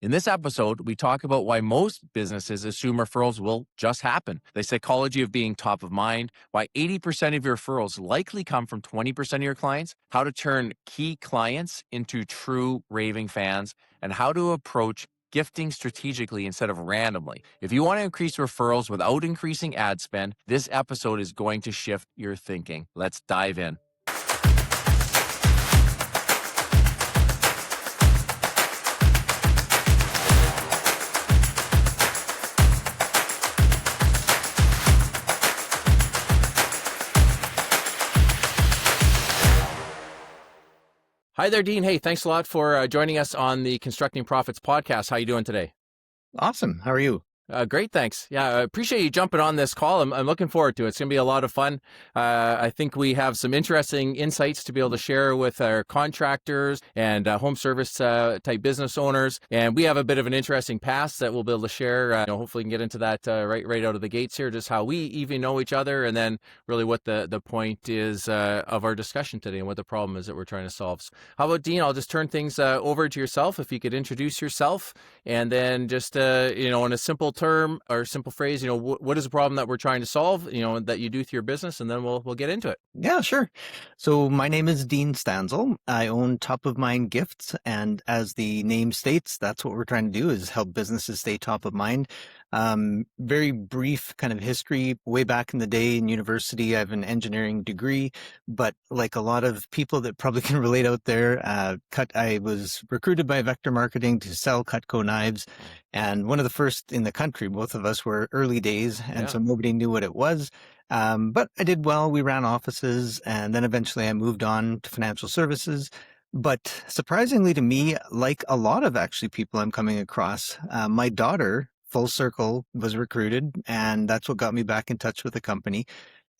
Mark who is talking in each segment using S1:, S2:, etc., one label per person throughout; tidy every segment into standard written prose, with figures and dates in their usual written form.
S1: In this episode, we talk about why most businesses assume referrals will just happen, the psychology of being top of mind, why 80% of your referrals likely come from 20% of your clients, how to turn key clients into true raving fans, and how to approach gifting strategically instead of randomly. If you want to increase referrals without increasing ad spend, this episode is going to shift your thinking. Let's dive in. Hi there, Dean. Hey, thanks a lot for joining us on the Constructing Profits podcast. How are you doing today?
S2: Awesome. How are you?
S1: Great, thanks. Yeah, I appreciate you jumping on this call. I'm looking forward to it. It's going to be a lot of fun. I think we have some interesting insights to be able to share with our contractors and home service type business owners. And we have a bit of an interesting past that we'll be able to share. Hopefully, we can get into that right out of the gates here, just how we even know each other, and then really what the point is of our discussion today and what the problem is that we're trying to solve. So how about, Dean? I'll just turn things over to yourself. If you could introduce yourself, and then just in a simple term or simple phrase, what is the problem that we're trying to solve, that you do through your business, and then we'll get into it.
S2: Yeah, sure. So my name is Dean Stanzel. I own Top of Mind Gifts, and as the name states, that's what we're trying to do, is help businesses stay top of mind. Very brief kind of history. Way back in the day in university, I have an engineering degree, but like a lot of people that probably can relate out there, I was recruited by Vector Marketing to sell Cutco knives, and one of the first in the country. Both of us were early days, and so nobody knew what it was. But I did well. We ran offices, and then eventually I moved on to financial services. But surprisingly to me, like a lot of actually people I'm coming across, my daughter, full circle, was recruited, and that's what got me back in touch with the company.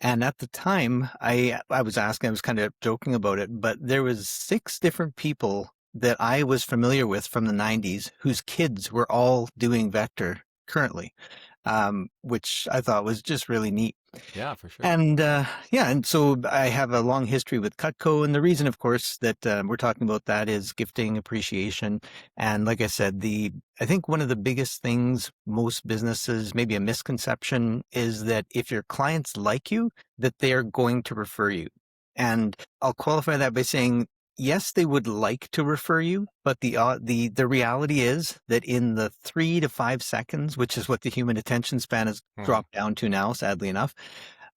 S2: And at the time, I was kind of joking about it, but there was 6 different people that I was familiar with from the 90s whose kids were all doing Vector currently, which I thought was just really neat.
S1: Yeah, for sure.
S2: And and so I have a long history with Cutco, and the reason, of course, that we're talking about that is gifting appreciation. And like I said, I think one of the biggest things most businesses, maybe a misconception, is that if your clients like you, that they are going to refer you. And I'll qualify that by saying, yes, they would like to refer you, but the reality is that in the 3 to 5 seconds, which is what the human attention span has dropped down to now, sadly enough.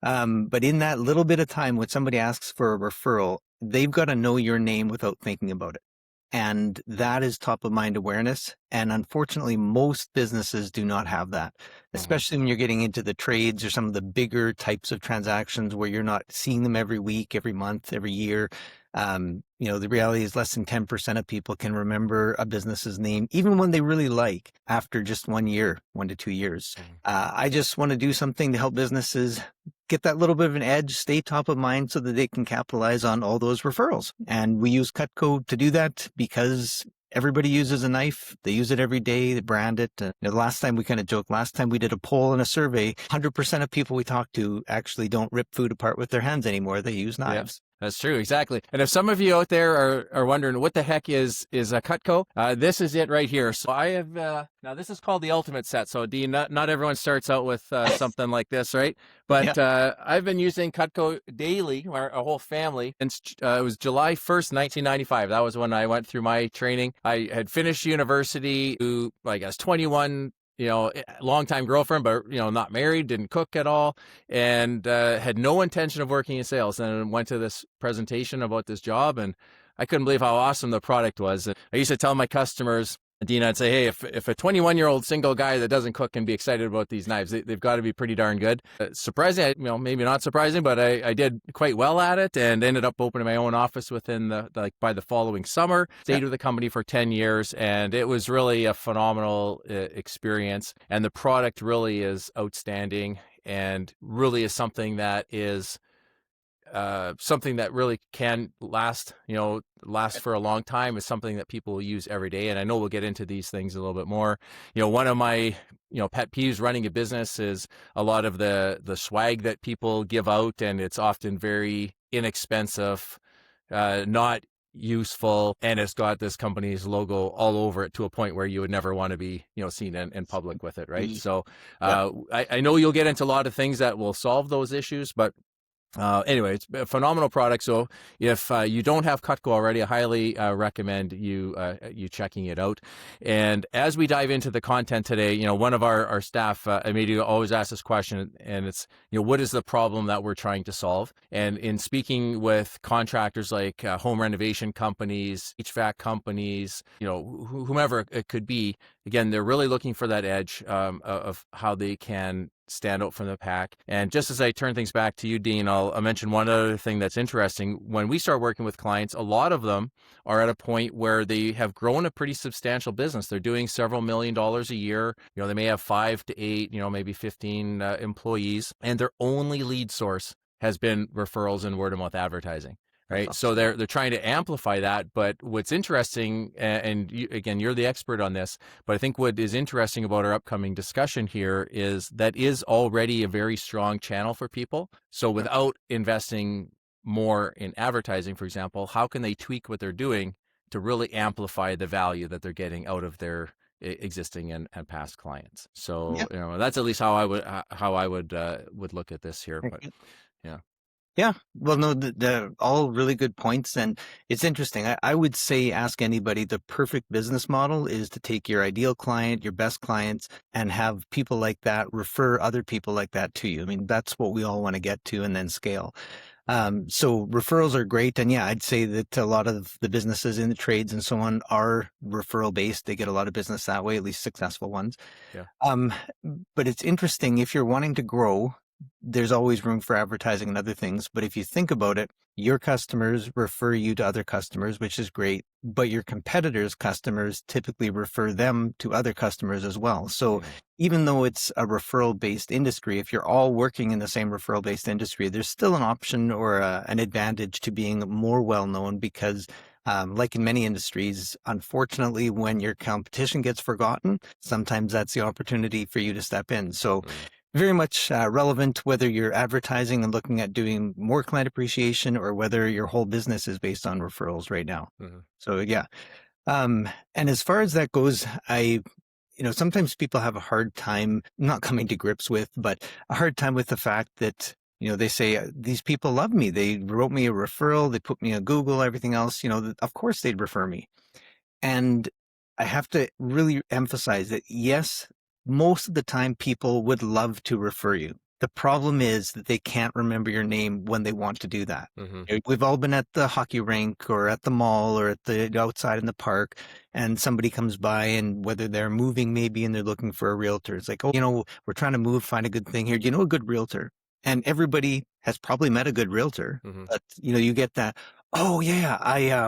S2: But in that little bit of time, when somebody asks for a referral, they've got to know your name without thinking about it. And that is top of mind awareness. And unfortunately, most businesses do not have that, especially when you're getting into the trades or some of the bigger types of transactions where you're not seeing them every week, every month, every year. The reality is less than 10% of people can remember a business's name, even when they really like, after just 1 year, 1 to 2 years. I just want to do something to help businesses get that little bit of an edge, stay top of mind so that they can capitalize on all those referrals. And we use Cutco to do that because everybody uses a knife. They use it every day. They brand it. Last time we did a poll and a survey, 100% of people we talk to actually don't rip food apart with their hands anymore. They use knives.
S1: That's true, exactly. And if some of you out there are wondering what the heck is a Cutco, this is it right here. So I have now this is called the ultimate set. So Dean, not everyone starts out with something like this, right? But I've been using Cutco daily, our whole family, and it was July 1st, 1995. That was when I went through my training. I had finished university, I guess 21. Longtime girlfriend, but, not married, didn't cook at all, and had no intention of working in sales. And went to this presentation about this job, and I couldn't believe how awesome the product was. I used to tell my customers, Dean, I'd say, hey, if a 21-year-old single guy that doesn't cook can be excited about these knives, they've got to be pretty darn good. Surprising, maybe not surprising, but I did quite well at it and ended up opening my own office within by the following summer. Stayed with the company for 10 years, and it was really a phenomenal experience. And the product really is outstanding and really is something that is something that really can last for a long time, is something that people will use every day. And I know we'll get into these things a little bit more. One of my, pet peeves running a business is a lot of the swag that people give out, and it's often very inexpensive, not useful, and it's got this company's logo all over it to a point where you would never want to be, seen in public with it, right? So
S2: Yeah.
S1: I know you'll get into a lot of things that will solve those issues, but anyway, it's a phenomenal product. So if you don't have Cutco already, I highly recommend you checking it out. And as we dive into the content today, one of our staff, Amelia, always asks this question, and it's, what is the problem that we're trying to solve? And in speaking with contractors like home renovation companies, HVAC companies, whomever it could be, again, they're really looking for that edge of how they can stand out from the pack. And just as I turn things back to you, Dean, I'll mention one other thing that's interesting. When we start working with clients, a lot of them are at a point where they have grown a pretty substantial business. They're doing several $1 million a year. They may have 5 to 8, maybe 15 employees, and their only lead source has been referrals and word of mouth advertising. Right. So they're trying to amplify that. But what's interesting, and you, again, you're the expert on this, but I think what is interesting about our upcoming discussion here is that is already a very strong channel for people. So without investing more in advertising, for example, how can they tweak what they're doing to really amplify the value that they're getting out of their existing and past clients? So, that's at least how I would look at this here. But yeah.
S2: Yeah, well, no, they're all really good points. And it's interesting. I would say ask anybody, the perfect business model is to take your ideal client, your best clients, and have people like that refer other people like that to you. I mean, that's what we all want to get to and then scale. So referrals are great. And yeah, I'd say that a lot of the businesses in the trades and so on are referral based. They get a lot of business that way, at least successful ones.
S1: Yeah.
S2: But it's interesting if you're wanting to grow, there's always room for advertising and other things. But if you think about it, your customers refer you to other customers, which is great. But your competitors' customers typically refer them to other customers as well. So even though it's a referral-based industry, if you're all working in the same referral-based industry, there's still an option or an advantage to being more well-known because like in many industries, unfortunately, when your competition gets forgotten, sometimes that's the opportunity for you to step in. So very much relevant whether you're advertising and looking at doing more client appreciation or whether your whole business is based on referrals right now. So yeah. And as far as that goes, sometimes people have a hard time not coming to grips with, but a hard time with the fact that, they say, these people love me. They wrote me a referral. They put me on Google, everything else, of course they'd refer me. And I have to really emphasize that, yes, most of the time people would love to refer you. The problem is that they can't remember your name when they want to do that. We've all been at the hockey rink or at the mall or at the outside in the park, and somebody comes by, and whether they're moving maybe and they're looking for a realtor, it's like, we're trying to move, find a good thing here. Do you know a good realtor? And everybody has probably met a good realtor, but you get that, oh yeah,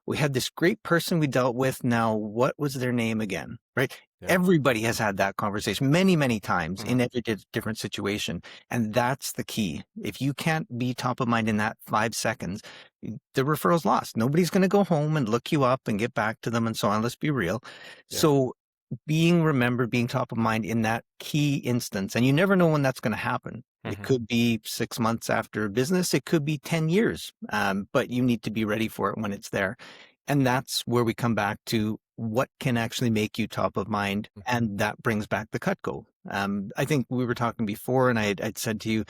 S2: we had this great person we dealt with. Now, what was their name again? Right? Yeah. Everybody has had that conversation many, many times in every different situation. And that's the key. If you can't be top of mind in that 5 seconds, the referral's lost. Nobody's going to go home and look you up and get back to them and so on. Let's be real. Yeah. So being top of mind in that key instance, and you never know when that's going to happen. It could be 6 months after business. It could be 10 years, but you need to be ready for it when it's there. And that's where we come back to what can actually make you top of mind. And that brings back the Cutco. I think we were talking before, and I'd said to you,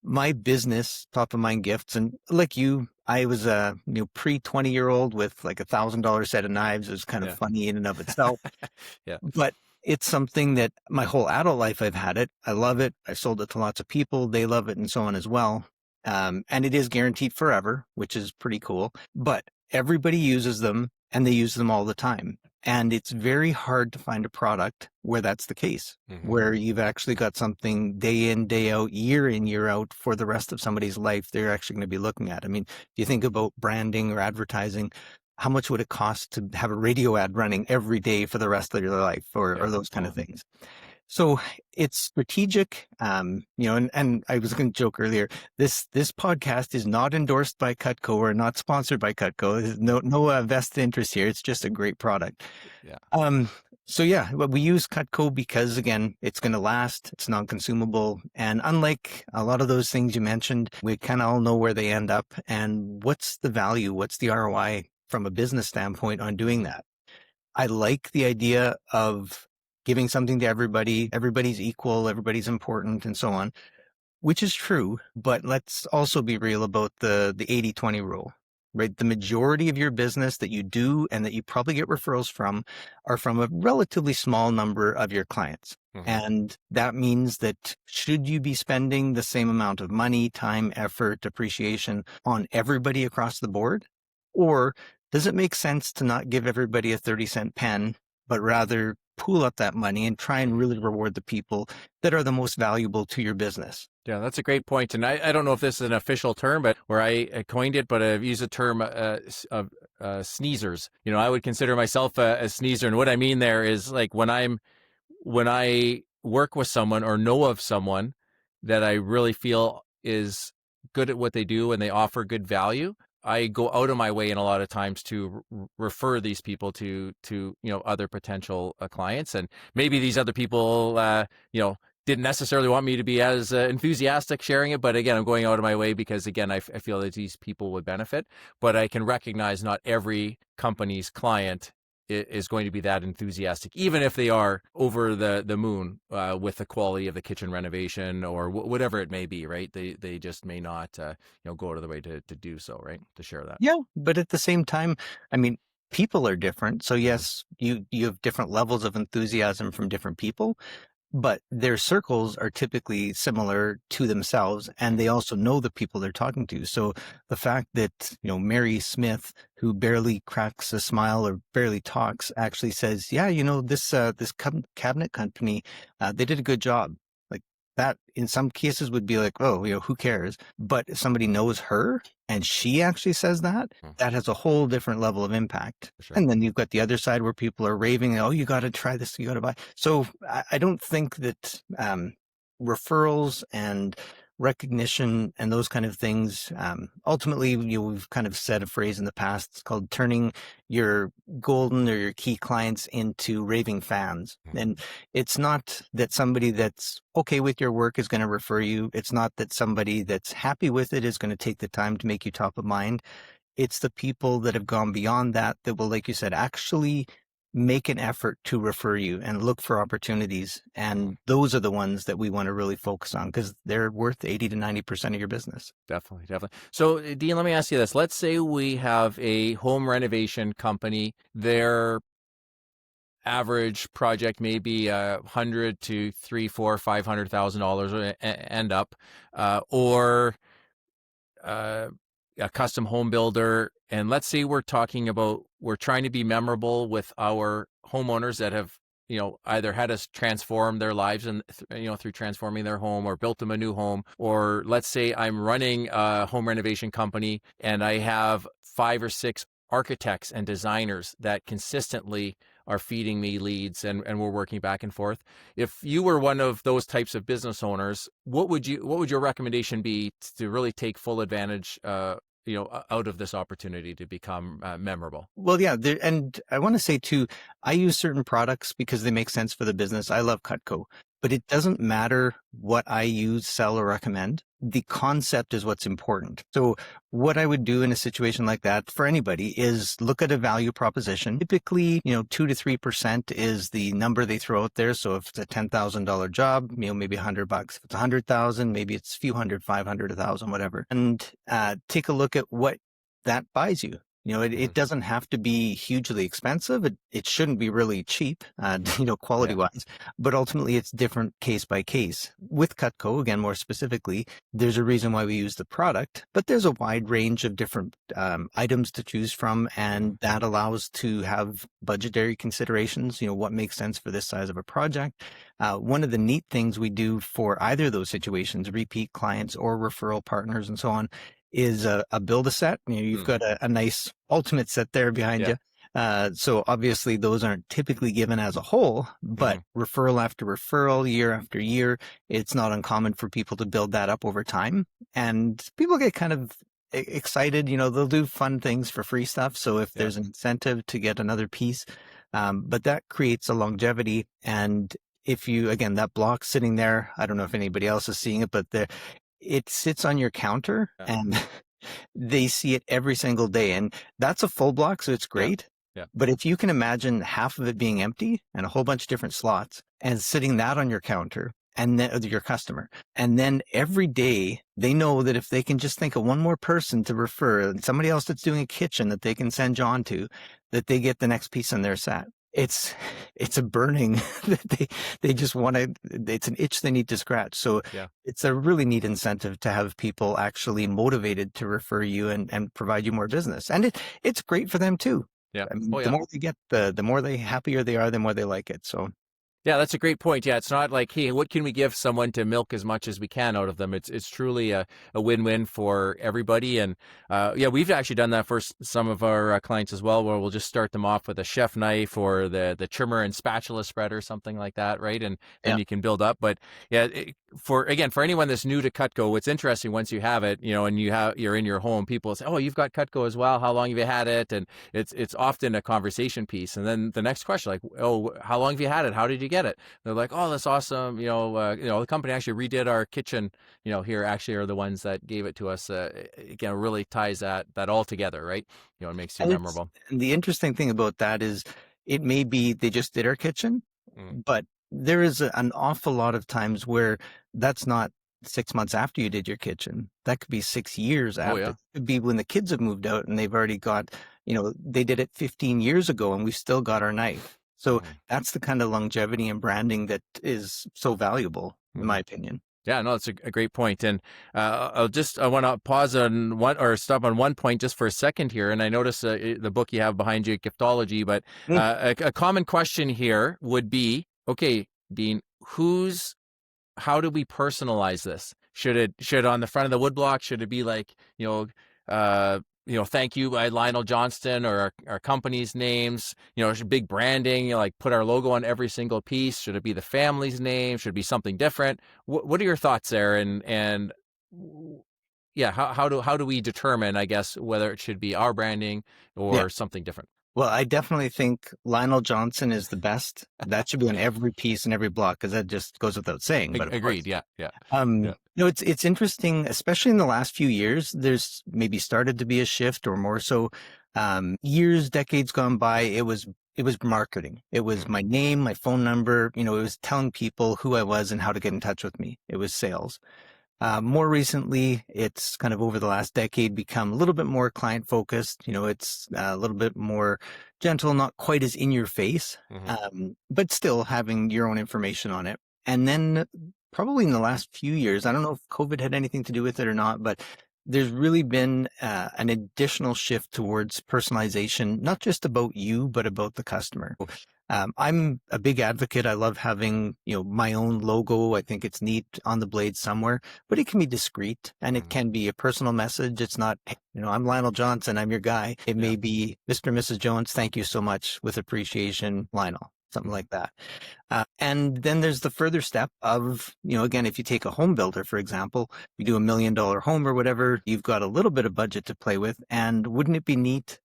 S2: my business top of mind gifts, and like you, I was a pre-20-year-old with like $1,000 set of knives. It was kind of funny in and of itself. But it's something that my whole adult life I've had it. I love it. I've sold it to lots of people. They love it and so on as well. And it is guaranteed forever, which is pretty cool. But everybody uses them and they use them all the time. And it's very hard to find a product where that's the case, where you've actually got something day in, day out, year in, year out for the rest of somebody's life they're actually going to be looking at. I mean, if you think about branding or advertising, how much would it cost to have a radio ad running every day for the rest of your life or those kind of things? So it's strategic, and I was going to joke earlier, this podcast is not endorsed by Cutco or not sponsored by Cutco. There's no vested interest here. It's just a great product. But we use Cutco because, again, it's going to last. It's non-consumable. And unlike a lot of those things you mentioned, we kind of all know where they end up and what's the value, what's the ROI from a business standpoint on doing that. I like the idea of giving something to everybody. Everybody's equal, everybody's important, and so on, which is true. But let's also be real about the 80-20 rule, right? The majority of your business that you do and that you probably get referrals from are from a relatively small number of your clients.
S1: Mhm.
S2: And that means that should you be spending the same amount of money, time, effort, appreciation on everybody across the board? Or does it make sense to not give everybody a 30-cent pen, but rather pool up that money and try and really reward the people that are the most valuable to your business?
S1: Yeah, that's a great point. And I don't know if this is an official term, but where I coined it, but I've used the term of sneezers. You know, I would consider myself a sneezer. And what I mean there is like when I work with someone or know of someone that I really feel is good at what they do and they offer good value, I go out of my way in a lot of times to refer these people to other potential clients. And maybe these other people didn't necessarily want me to be as enthusiastic sharing it, but again, I'm going out of my way because again, I feel that these people would benefit. But I can recognize not every company's client is going to be that enthusiastic, even if they are over the moon with the quality of the kitchen renovation or whatever it may be, right? They just may not go out of the way to do so, right? To share that.
S2: Yeah, but at the same time, I mean, people are different. So yes, you have different levels of enthusiasm from different people, but their circles are typically similar to themselves, and they also know the people they're talking to. So the fact that, Mary Smith, who barely cracks a smile or barely talks, actually says, yeah, this cabinet company, they did a good job. Like that in some cases would be like, oh, who cares? But if somebody knows her and she actually says that, that has a whole different level of impact.
S1: Sure.
S2: And then you've got the other side where people are raving, oh, you got to try this, you got to buy. So I don't think that referrals and recognition and those kind of things, ultimately, we've kind of said a phrase in the past, it's called turning your golden or your key clients into raving fans. And it's not that somebody that's okay with your work is going to refer you. It's not that somebody that's happy with it is going to take the time to make you top of mind. It's the people that have gone beyond that will, like you said, actually make an effort to refer you and look for opportunities. And those are the ones that we want to really focus on because they're worth 80 to 90% of your business.
S1: Definitely. So Dean, let me ask you this. Let's say we have a home renovation company. Their average project may be $100 to $300, $400, $500,000 end up, or a custom home builder. And let's say we're trying to be memorable with our homeowners that have, either had us transform their lives and, through transforming their home or built them a new home. Or let's say I'm running a home renovation company and I have 5 or 6 architects and designers that consistently are feeding me leads and we're working back and forth. If you were one of those types of business owners, what would your recommendation be to really take full advantage out of this opportunity to become memorable?
S2: Well, yeah. And I want to say too, I use certain products because they make sense for the business. I love Cutco, but it doesn't matter what I use, sell, or recommend. The concept is what's important. So what I would do in a situation like that for anybody is look at a value proposition. Typically, 2 to 3% is the number they throw out there. So if it's a $10,000 job, maybe $100. If it's 100,000, maybe it's a few hundred, 500, 1,000, whatever. And take a look at what that buys you. It doesn't have to be hugely expensive. It shouldn't be really cheap, quality wise, but ultimately it's different case by case. With Cutco, again, more specifically, there's a reason why we use the product, but there's a wide range of different items to choose from. And that allows to have budgetary considerations, what makes sense for this size of a project. One of the neat things we do for either of those situations, repeat clients or referral partners and so on, is a build-a-set. You've got a nice ultimate set there behind you. So obviously those aren't typically given as a whole, but referral after referral, year after year, it's not uncommon for people to build that up over time. And people get kind of excited, they'll do fun things for free stuff. So if there's an incentive to get another piece, but that creates a longevity. And if you, again, that block sitting there, I don't know if anybody else is seeing it, but it sits on your counter and they see it every single day. And that's a full block, so it's
S1: Yeah.
S2: great.
S1: Yeah.
S2: But if you can imagine half of it being empty and a whole bunch of different slots and sitting that on your counter and then your customer, and then every day they know that if they can just think of one more person to refer and somebody else that's doing a kitchen that they can send John to, that they get the next piece on their set. It's a burning that they just want to, it's an itch they need to scratch. So
S1: Yeah.
S2: it's a really neat incentive to have people actually motivated to refer you and provide you more business. And it's great for them too.
S1: Yeah.
S2: I mean,
S1: Oh,
S2: the
S1: yeah.
S2: more they get, the more they happier they are, the more they like it. So
S1: Yeah, that's a great point. Yeah, it's not like, hey, what can we give someone to milk as much as we can out of them? It's truly a win-win for everybody. And yeah, we've actually done that for some of our clients as well, where we'll just start them off with a chef knife or the trimmer and spatula spread or something like that, right? And then
S2: yeah,
S1: you can build up. But yeah, for anyone that's new to Cutco, what's interesting once you have it, and you're in your home, people say, "Oh, you've got Cutco as well. How long have you had it?" And it's often a conversation piece. And then the next question, like, "Oh, how long have you had it? How did you get it?" They're like, "Oh, that's awesome. The company actually redid our kitchen. Here actually are the ones that gave it to us." Again, it really ties that all together, right? It makes it memorable.
S2: and the interesting thing about that is it may be they just did our kitchen,
S1: Mm.
S2: but there is an awful lot of times where that's not 6 months after you did your kitchen. That could be 6 years
S1: Oh,
S2: after.
S1: yeah.
S2: It could be when the kids have moved out and they've already got, they did it 15 years ago and we've still got our knife. So
S1: Mhm.
S2: that's the kind of longevity and branding that is so valuable, in my
S1: Mhm.
S2: opinion.
S1: Yeah, no, it's a great point. And I want to pause on one or stop on one point just for a second here. And I notice the book you have behind you, Giftology, but
S2: Mm.
S1: a common question here would be, okay, Dean, how do we personalize this? Should on the front of the woodblock, should it be like, thank you by Lionel Johnston or our company's names, should big branding, like put our logo on every single piece? Should it be the family's name? Should it be something different? What are your thoughts there? And yeah, how do we determine, I guess, whether it should be our branding
S2: Yeah.
S1: or something different?
S2: Well, I definitely think Lionel Johnson is the best. That should be on every piece and every block because that just goes without saying. But of course,
S1: Agreed. Yeah. Yeah. Yeah.
S2: it's interesting, especially in the last few years. There's maybe started to be a shift, or more so, years, decades gone by. It was marketing. It was my name, my phone number. It was telling people who I was and how to get in touch with me. It was sales. More recently, it's kind of over the last decade become a little bit more client focused. It's a little bit more gentle, not quite as in your face, but still having your own information on it. And then probably in the last few years, I don't know if COVID had anything to do with it or not, but there's really been an additional shift towards personalization, not just about you, but about the customer. I'm a big advocate. I love having, my own logo. I think it's neat on the blade somewhere, but it can be discreet and it can be a personal message. It's not, I'm Lionel Johnson. I'm your guy. It may be Mr. and Mrs. Jones. Thank you so much, with appreciation, Lionel, something like that. And then there's the further step of, again, if you take a home builder, for example, you do $1 million home or whatever, you've got a little bit of budget to play with. And wouldn't it be neat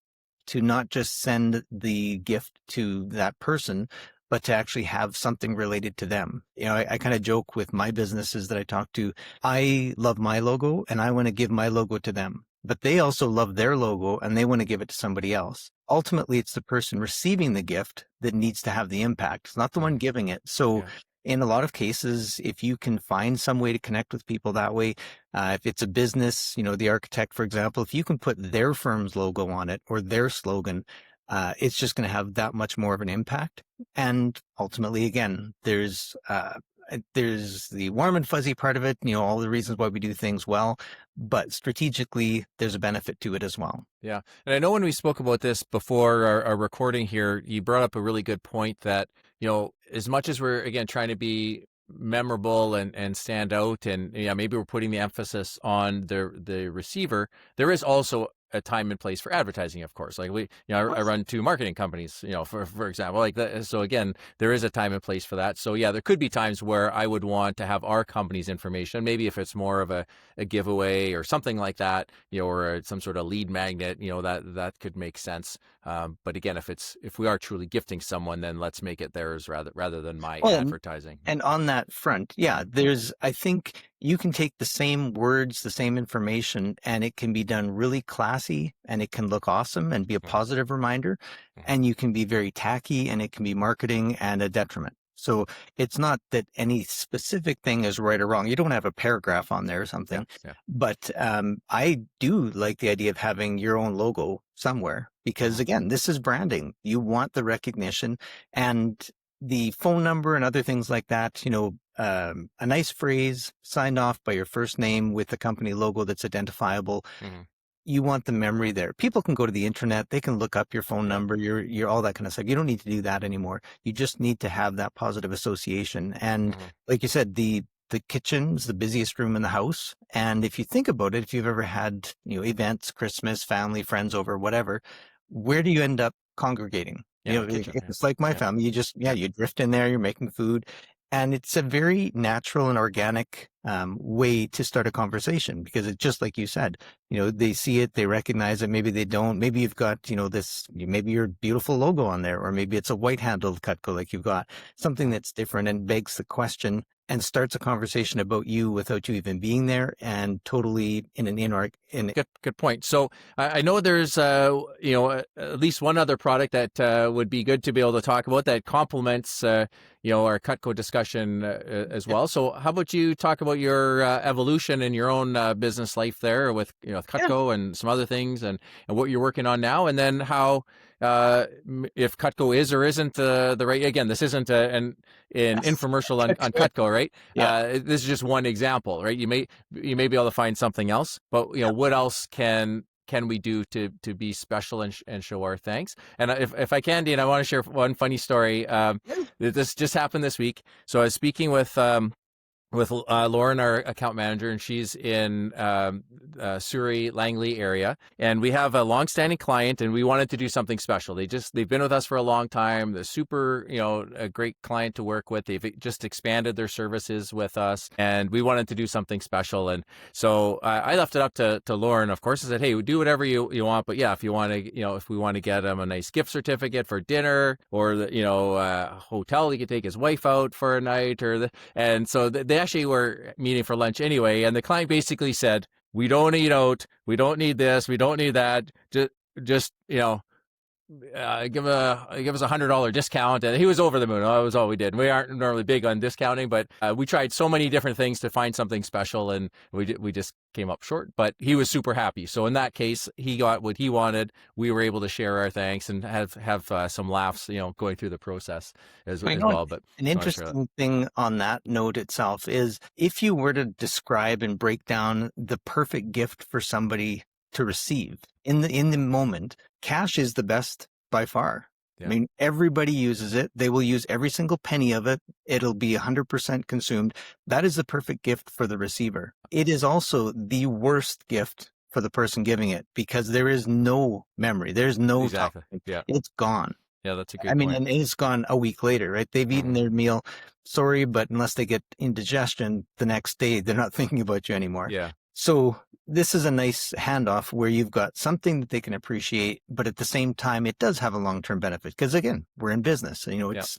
S2: to not just send the gift to that person, but to actually have something related to them? I kind of joke with my businesses that I talk to. I love my logo and I want to give my logo to them, but they also love their logo and they want to give it to somebody else. Ultimately, it's the person receiving the gift that needs to have the impact. It's not the one giving it. So in a lot of cases, if you can find some way to connect with people that way, if it's a business, the architect, for example, if you can put their firm's logo on it or their slogan, it's just going to have that much more of an impact. And ultimately, again, there's the warm and fuzzy part of it, all the reasons why we do things well, but strategically, there's a benefit to it as well.
S1: Yeah. And I know when we spoke about this before our recording here, you brought up a really good point that, as much as we're, again, trying to be memorable and stand out, and maybe we're putting the emphasis on the receiver, there is also a time and place for advertising, of course. Like I run 2 marketing companies, for example, like that. So again, there is a time and place for that. So yeah, there could be times where I would want to have our company's information, maybe if it's more of a giveaway or something like that, or some sort of lead magnet, that could make sense. But again, if we are truly gifting someone, then let's make it theirs rather than my advertising.
S2: And on that front, I think, you can take the same words, the same information, and it can be done really classy and it can look awesome and be a positive reminder.
S1: Mhm.
S2: And you can be very tacky and it can be marketing and a detriment. So it's not that any specific thing is right or wrong. You don't have a paragraph on there or
S1: Yeah,
S2: something,
S1: yeah.
S2: but I do like the idea of having your own logo somewhere because
S1: Mhm.
S2: again, this is branding. You want the recognition and the phone number and other things like that. A nice phrase signed off by your first name with the company logo that's identifiable.
S1: Mhm.
S2: You want the memory there. People can go to the internet, they can look up your phone
S1: Yeah.
S2: number, your all that kind of stuff. You don't need to do that anymore. You just need to have that positive association. And
S1: Mhm.
S2: like you said, the kitchen's the busiest room in the house. And if you think about it, if you've ever had, events, Christmas, family, friends over, whatever, where do you end up congregating?
S1: Yeah, the kitchen. Yeah.
S2: It's like my
S1: Yeah.
S2: family.
S1: Yeah.
S2: You drift in there, you're making food. And it's a very natural and organic way to start a conversation because it's just like you said, they see it, they recognize it. Maybe they don't. Maybe you've got, maybe your beautiful logo on there, or maybe it's a white handled Cutco like you've got something
S1: Mhm.
S2: that's different and begs the question and starts a conversation about you without you even being there and totally in an
S1: Good point. So I know there's at least one other product that would be good to be able to talk about that complements our Cutco discussion as
S2: yeah,
S1: well. So how about you talk about your evolution in your own business life there with
S2: yeah,
S1: Cutco and some other things and what you're working on now, and then how if Cutco is or isn't the right. Again, this isn't an infomercial on Cutco, right?
S2: yeah.
S1: This is just one example, right? You may be able to find something else, but what else can we do to be special and show our thanks? And if I can, Dean, I want to share one funny story. This just happened this week. So I was speaking with Lauren, our account manager, and she's in Surrey, Langley area. And we have a longstanding client, and we wanted to do something special. They've been with us for a long time. They're super, a great client to work with. They've just expanded their services with us, and we wanted to do something special. And so I left it up to Lauren. Of course, I said, "Hey, do whatever you want, but yeah, if you want to, if we want to get him a nice gift certificate for dinner, or a hotel, he could take his wife out for a night, and so they actually were meeting for lunch anyway, and the client basically said, "We don't eat out. We don't need this. We don't need that. Just give us $100 discount." And he was over the moon. That was all we did. We aren't normally big on discounting, but we tried so many different things to find something special, and we just came up short. But he was super happy. So in that case, he got what he wanted. We were able to share our thanks and have some laughs, going through the process
S2: I
S1: as
S2: know
S1: well. But
S2: an
S1: I want to share that.
S2: interesting thing on that note itself is if you were to describe and break down the perfect gift for somebody to receive in the moment, cash is the best by far. I
S1: Yeah.
S2: mean, everybody uses it. They will use every single penny of it. It'll be 100% consumed. That is the perfect gift for the receiver. It is also the worst gift for the person giving it because there is no memory. There's no
S1: Exactly.
S2: talking.
S1: Yeah.
S2: It's gone.
S1: Yeah, that's a
S2: I
S1: good
S2: mean,
S1: point.
S2: and it's gone a week later, right? They've eaten
S1: Mhm.
S2: their meal. Sorry, but unless they get indigestion the next day, they're not thinking about you anymore.
S1: Yeah.
S2: So this is a nice handoff where you've got something that they can appreciate, but at the same time, it does have a long-term benefit. Because again, we're in business.
S1: Yeah.
S2: It's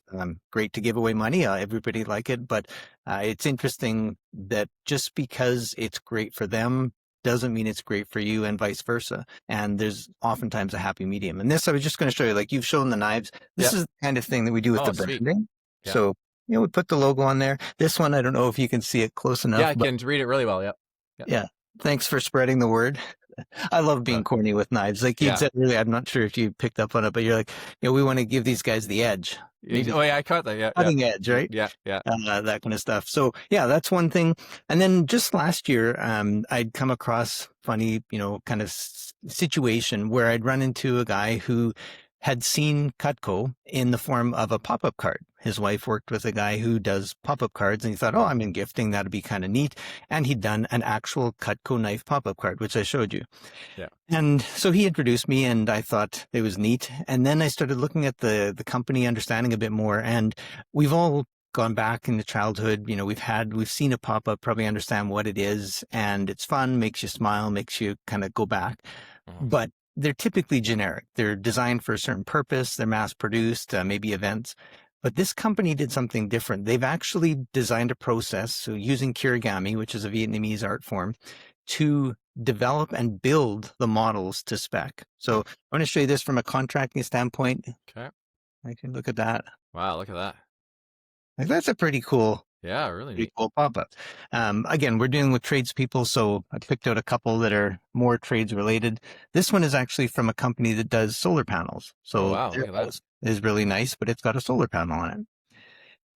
S2: great to give away money. Everybody like it, but it's interesting that just because it's great for them doesn't mean it's great for you and vice versa. And there's oftentimes a happy medium. And this, I was just going to show you, like you've shown the knives. This
S1: Yeah.
S2: is the kind of thing that we do with
S1: Oh,
S2: the
S1: sweet.
S2: branding.
S1: Yeah.
S2: So, we put the logo on there. This one, I don't know if you can see it close enough,
S1: Yeah, I
S2: but
S1: can read it really well. Yeah. Yeah.
S2: yeah, thanks for spreading the word. I love being
S1: Uh,
S2: corny with knives. Like you'd
S1: yeah.
S2: said earlier, I'm not sure if you picked up on it, but you're like, we want to give these guys the edge, maybe
S1: Oh, yeah, I caught that. Yeah. Yeah.
S2: cutting edge, right?
S1: Yeah. Yeah.
S2: That kind of stuff. So yeah, that's one thing. And then just last year, I'd come across funny, kind of situation where I'd run into a guy who had seen Cutco in the form of a pop-up card. His wife worked with a guy who does pop-up cards, and he thought, oh, I'm in gifting. That'd be kind of neat. And he'd done an actual Cutco knife pop-up card, which I showed you.
S1: Yeah.
S2: And so he introduced me, and I thought it was neat. And then I started looking at the company, understanding a bit more. And we've all gone back into childhood. We've seen a pop-up, probably understand what it is, and it's fun, makes you smile, makes you kind of go back.
S1: Mhm.
S2: But they're typically generic. They're designed for a certain purpose. They're mass produced, maybe events. But this company did something different. They've actually designed a process, so using kirigami, which is a Vietnamese art form, to develop and build the models to spec. So I want to show you this from a contracting standpoint.
S1: Okay.
S2: I can look at that.
S1: Wow, look at that.
S2: Like, that's a pretty cool
S1: Yeah, really neat.
S2: pop-up. Again, we're dealing with tradespeople, so I picked out a couple that are more trades related. This one is actually from a company that does solar panels. So
S1: Oh, wow,
S2: their
S1: look at that.
S2: house is really nice, but it's got a solar panel on it.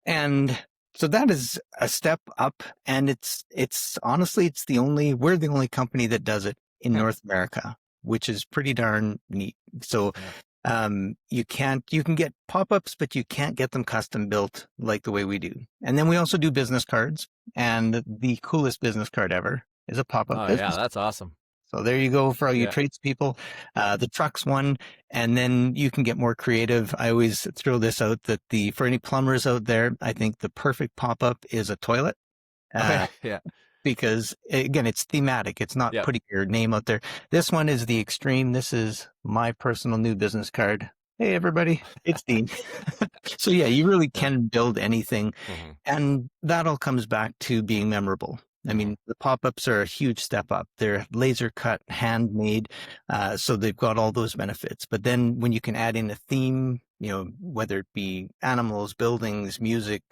S2: And so that is a step up. And it's honestly, we're the only company that does it in North America, which is pretty darn neat. So you can get pop-ups, but you can't get them custom built like the way we do. And then we also do business cards, and the coolest business card ever is a pop-up
S1: Oh,
S2: business.
S1: yeah, that's awesome.
S2: So there you go for all you
S1: Yeah.
S2: tradespeople. The trucks one, and then you can get more creative. I always throw this out that for any plumbers out there, I think the perfect pop-up is a toilet.
S1: Yeah.
S2: Because again, it's thematic. It's not
S1: Yeah.
S2: putting your name out there. This one is the extreme. This is my personal new business card. Hey, everybody, it's Dean. So yeah, you really can build anything. And that all comes back to being memorable. I mean, the pop-ups are a huge step up. They're laser cut, handmade. So they've got all those benefits. But then when you can add in a theme, whether it be animals, buildings, music,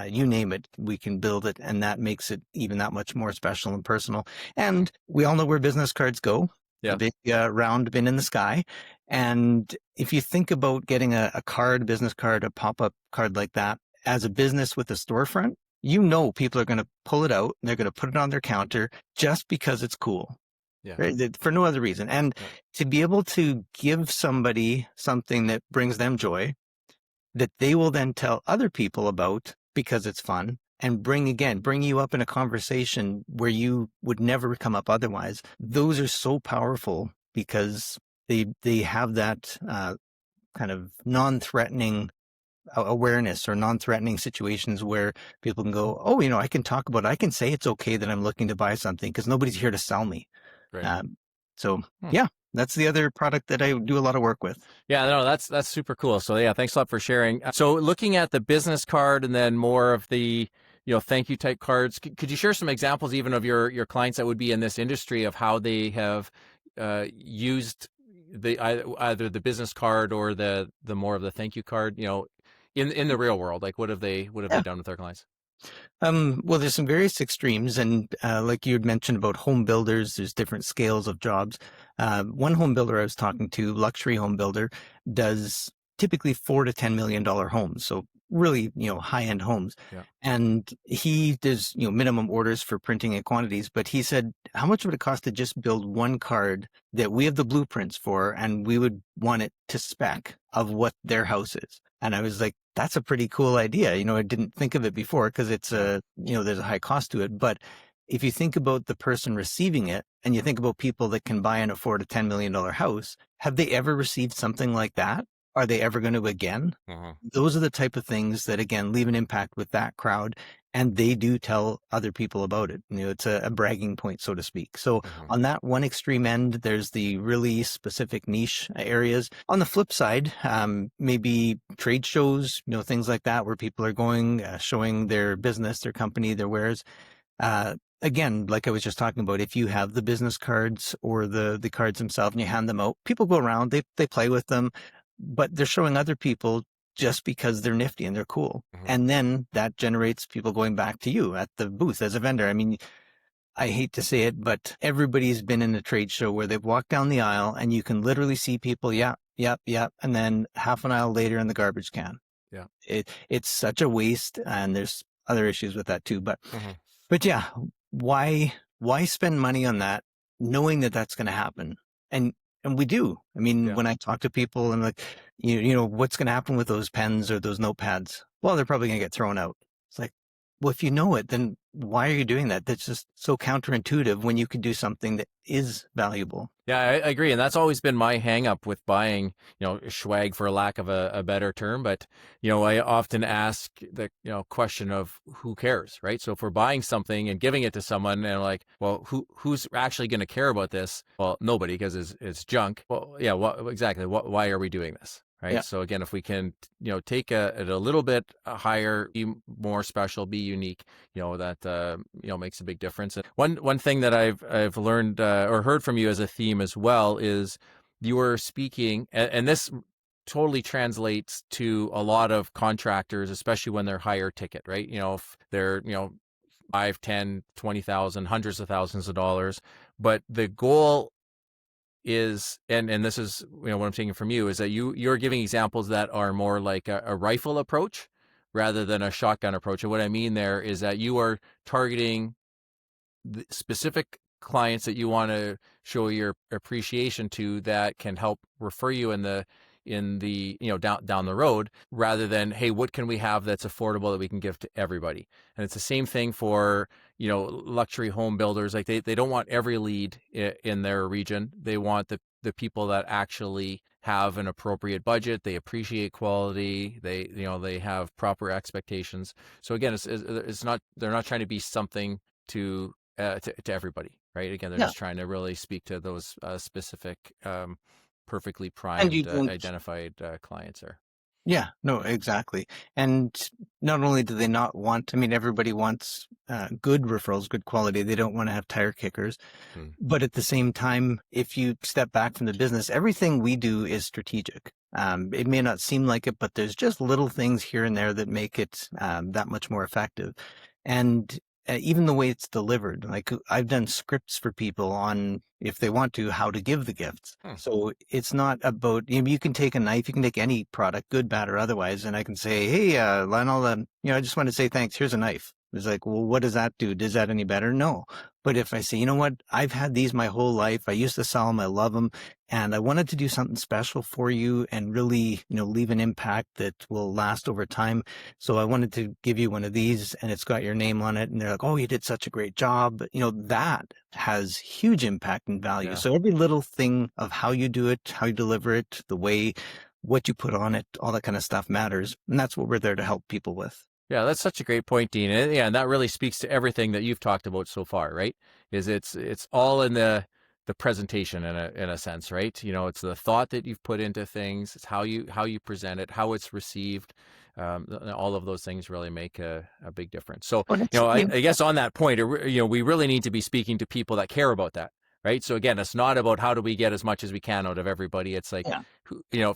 S2: you name it, we can build it. And that makes it even that much more special and personal. And we all know where business cards go.
S1: Yeah.
S2: A big round bin in the sky. And if you think about getting a business card, a pop-up card like that as a business with a storefront, people are going to pull it out and they're going to put it on their counter just because it's cool.
S1: Yeah.
S2: Right? For no other reason. And to be able to give somebody something that brings them joy that they will then tell other people about because it's fun and bring you up in a conversation where you would never come up otherwise. Those are so powerful because they have that kind of non-threatening awareness or non-threatening situations where people can go, oh, I can talk about it. I can say it's okay that I'm looking to buy something because nobody's here to sell me.
S1: Great.
S2: Yeah, that's the other product that I do a lot of work with.
S1: Yeah, no, that's super cool. So yeah, thanks a lot for sharing. So looking at the business card and then more of the, thank you type cards, could you share some examples even of your clients that would be in this industry of how they have used either the business card or the more of the thank you card, in the real world? Like what have they done with their clients?
S2: Well, there's some various extremes, and like you had mentioned about home builders, there's different scales of jobs. One home builder I was talking to, luxury home builder, does typically $4 to $10 million homes. So really, high-end homes.
S1: Yeah.
S2: And he does, minimum orders for printing and quantities. But he said, how much would it cost to just build one card that we have the blueprints for, and we would want it to spec of what their house is? And I was like, that's a pretty cool idea. I didn't think of it before because it's there's a high cost to it. But if you think about the person receiving it and you think about people that can buy in a $4 to $10 million house, have they ever received something like that? Are they ever going to again? Those are the type of things that, again, leave an impact with that crowd. And they do tell other people about it. It's a bragging point, so to speak. So on that one extreme end, there's the really specific niche areas. On the flip side, maybe trade shows, things like that, where people are going, showing their business, their company, their wares. Again, like I was just talking about, if you have the business cards or the cards themselves and you hand them out, people go around, they play with them, but they're showing other people just because they're nifty and they're cool. And then that generates people going back to you at the booth as a vendor. I mean, I hate to say it, but everybody's been in a trade show where they've walked down the aisle and you can literally see people, yep. And then half an aisle later in the garbage can.
S1: Yeah.
S2: It's such a waste, and there's other issues with that too. But yeah, why spend money on that knowing that that's going to happen? And we do. I mean, when I talk to people and like, what's going to happen with those pens or those notepads? Well, they're probably going to get thrown out. It's like, well, if you know it, then why are you doing that? That's just so counterintuitive when you could do something that is valuable.
S1: Yeah, I agree. And that's always been my hang up with buying, swag for lack of a better term. But, I often ask the, question of who cares, right? So if we're buying something and giving it to someone and like, well, who's actually going to care about this? Well, nobody, because it's junk. Well, yeah, exactly. Why are we doing this? right?
S2: Yeah.
S1: So again, if we can, take it a little bit higher, be more special, be unique, that makes a big difference. And one thing that I've learned or heard from you as a theme as well is you were speaking, and this totally translates to a lot of contractors, especially when they're higher ticket, right? If they're 5, 10, 20,000, hundreds of thousands of dollars, but the goal is, and this is what I'm taking from you, is that you're giving examples that are more like a rifle approach rather than a shotgun approach. And what I mean there is that you are targeting the specific clients that you want to show your appreciation to, that can help refer you in the down the road, rather than, hey, what can we have that's affordable that we can give to everybody? And it's the same thing for luxury home builders. Like they don't want every lead in their region. They want the people that actually have an appropriate budget, they appreciate quality, they have proper expectations. So again, it's not, they're not trying to be something to everybody, right? Again, they're
S2: Yeah.
S1: just trying to really speak to those specific, perfectly
S2: And you
S1: primed,
S2: don't.
S1: identified clients are.
S2: Yeah, no, exactly. And not only do they not want, I mean, everybody wants good referrals, good quality. They don't want to have tire kickers.
S1: Hmm.
S2: But at the same time, if you step back from the business, everything we do is strategic. It may not seem like it, but there's just little things here and there that make it that much more effective. And even the way it's delivered, like I've done scripts for people on, if they want to, how to give the gifts. So it's not about, you can take a knife, you can take any product, good, bad, or otherwise, and I can say, hey, Lionel, I just want to say thanks. Here's a knife. It's like, well, what does that do? Does that any better? No. But if I say, you know what, I've had these my whole life. I used to sell them. I love them. And I wanted to do something special for you and really, leave an impact that will last over time. So I wanted to give you one of these, and it's got your name on it. And they're like, oh, you did such a great job. That has huge impact and value.
S1: Yeah.
S2: So every little thing of how you do it, how you deliver it, the way, what you put on it, all that kind of stuff matters. And that's what we're there to help people with.
S1: Yeah, that's such a great point, Dean. And that really speaks to everything that you've talked about so far, right? Is it's all in the presentation in a sense, right? It's the thought that you've put into things. It's how you present it, how it's received. All of those things really make a big difference. So, I guess on that point, we really need to be speaking to people that care about that, right? So again, it's not about how do we get as much as we can out of everybody. It's like,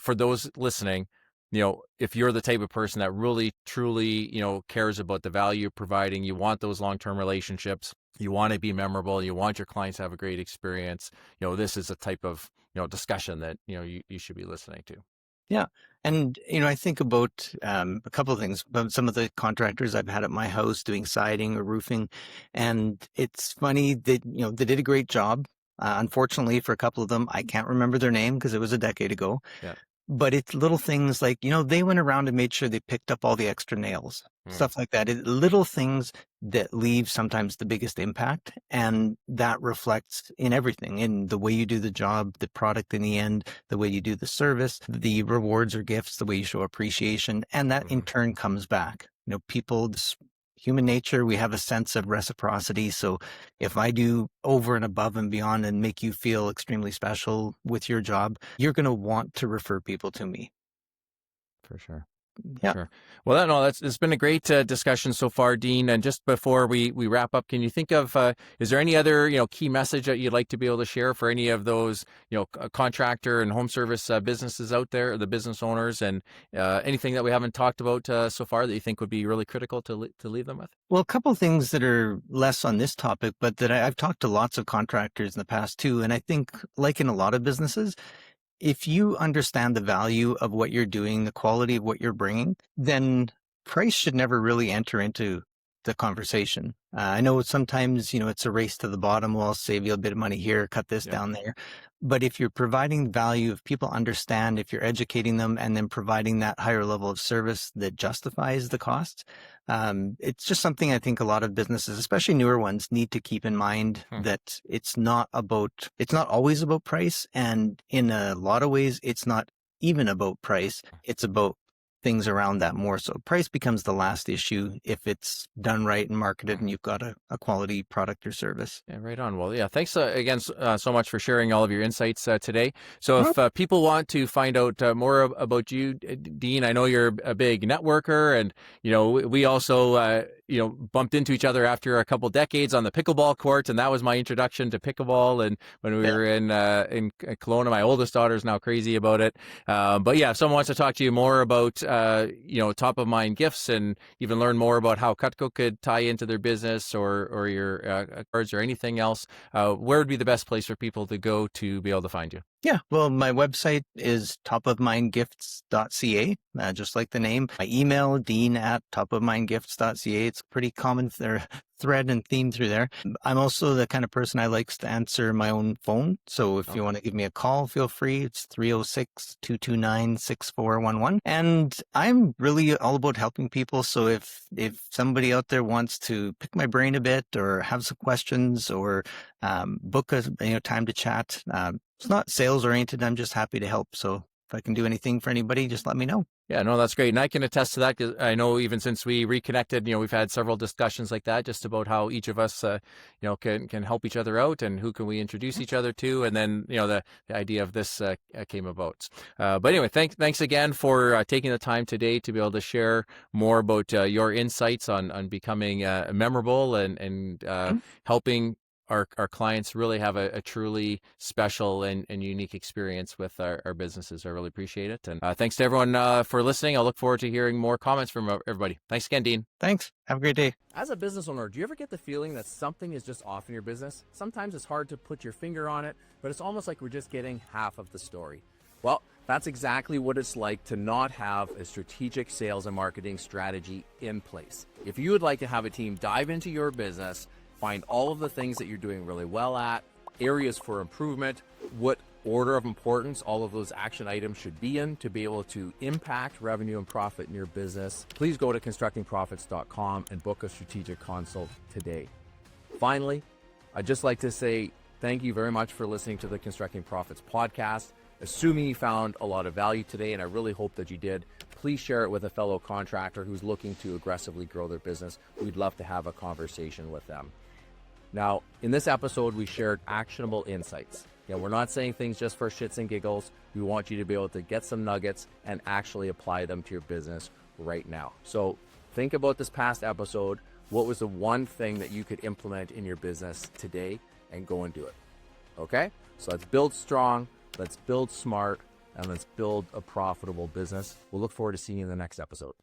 S1: for those listening, if you're the type of person that really, truly, cares about the value you're providing, you want those long-term relationships, you want to be memorable, you want your clients to have a great experience, this is a type of, discussion that, you should be listening to.
S2: Yeah. And, I think about a couple of things, about some of the contractors I've had at my house doing siding or roofing. And it's funny that, they did a great job. Unfortunately, for a couple of them, I can't remember their name because it was a decade ago.
S1: Yeah.
S2: But it's little things like, they went around and made sure they picked up all the extra nails, stuff like that. Little things that leave sometimes the biggest impact. And that reflects in everything, in the way you do the job, the product in the end, the way you do the service, the rewards or gifts, the way you show appreciation. And that in turn comes back. People, human nature, we have a sense of reciprocity. So if I do over and above and beyond and make you feel extremely special with your job, you're going to want to refer people to me.
S1: For sure.
S2: Yeah.
S1: Sure. Well, it's been a great discussion so far, Dean. And just before we wrap up, can you think of, is there any other, key message that you'd like to be able to share for any of those, contractor and home service businesses out there, the business owners, and anything that we haven't talked about so far that you think would be really critical to leave them with?
S2: Well, a couple of things that are less on this topic, but that I've talked to lots of contractors in the past too. And I think, like in a lot of businesses, if you understand the value of what you're doing, the quality of what you're bringing, then price should never really enter into the conversation. I know sometimes, it's a race to the bottom. Well, I'll save you a bit of money here, cut this down there. But if you're providing value, if people understand, if you're educating them and then providing that higher level of service that justifies the cost, it's just something I think a lot of businesses, especially newer ones, need to keep in mind that it's not always about price. And in a lot of ways, it's not even about price. It's about things around that more. So price becomes the last issue if it's done right and marketed and you've got a quality product or service.
S1: Yeah, right on. Well, yeah, thanks again so much for sharing all of your insights today. So if people want to find out more about you, Dean, I know you're a big networker, and we also bumped into each other after a couple decades on the pickleball court, and that was my introduction to pickleball. And when we were in Kelowna, my oldest daughter's now crazy about it. But yeah, if someone wants to talk to you more about top of mind gifts, and even learn more about how Cutco could tie into their business or your cards or anything else, where would be the best place for people to go to be able to find you?
S2: Yeah, well, my website is topofmindgifts.ca, just like the name. My email, dean@topofmindgifts.ca. It's pretty common thread and theme through there. I'm also the kind of person I likes to answer my own phone. So if you want to give me a call, feel free. It's 306-229-6411. And I'm really all about helping people. So if somebody out there wants to pick my brain a bit or have some questions or book a time to chat, it's not sales oriented. I'm just happy to help. So if I can do anything for anybody, just let me know.
S1: Yeah, no, that's great. And I can attest to that, because I know even since we reconnected, we've had several discussions like that, just about how each of us, can help each other out, and who can we introduce each other to. And then, the idea of this came about. But anyway, thanks again for taking the time today to be able to share more about your insights on becoming memorable and helping our clients really have a truly special and unique experience with our businesses. I really appreciate it. And thanks to everyone for listening. I'll look forward to hearing more comments from everybody. Thanks again, Dean.
S2: Thanks. Have a great day.
S1: As a business owner, do you ever get the feeling that something is just off in your business? Sometimes it's hard to put your finger on it, but it's almost like we're just getting half of the story. Well, that's exactly what it's like to not have a strategic sales and marketing strategy in place. If you would like to have a team dive into your business, find all of the things that you're doing really well at, areas for improvement, what order of importance all of those action items should be in to be able to impact revenue and profit in your business, please go to constructingprofits.com and book a strategic consult today. Finally, I'd just like to say thank you very much for listening to the Constructing Profits podcast. Assuming you found a lot of value today, and I really hope that you did, please share it with a fellow contractor who's looking to aggressively grow their business. We'd love to have a conversation with them. Now, in this episode, we shared actionable insights. We're not saying things just for shits and giggles. We want you to be able to get some nuggets and actually apply them to your business right now. So think about this past episode. What was the one thing that you could implement in your business today, and go and do it? Okay? So let's build strong, let's build smart, and let's build a profitable business. We'll look forward to seeing you in the next episode.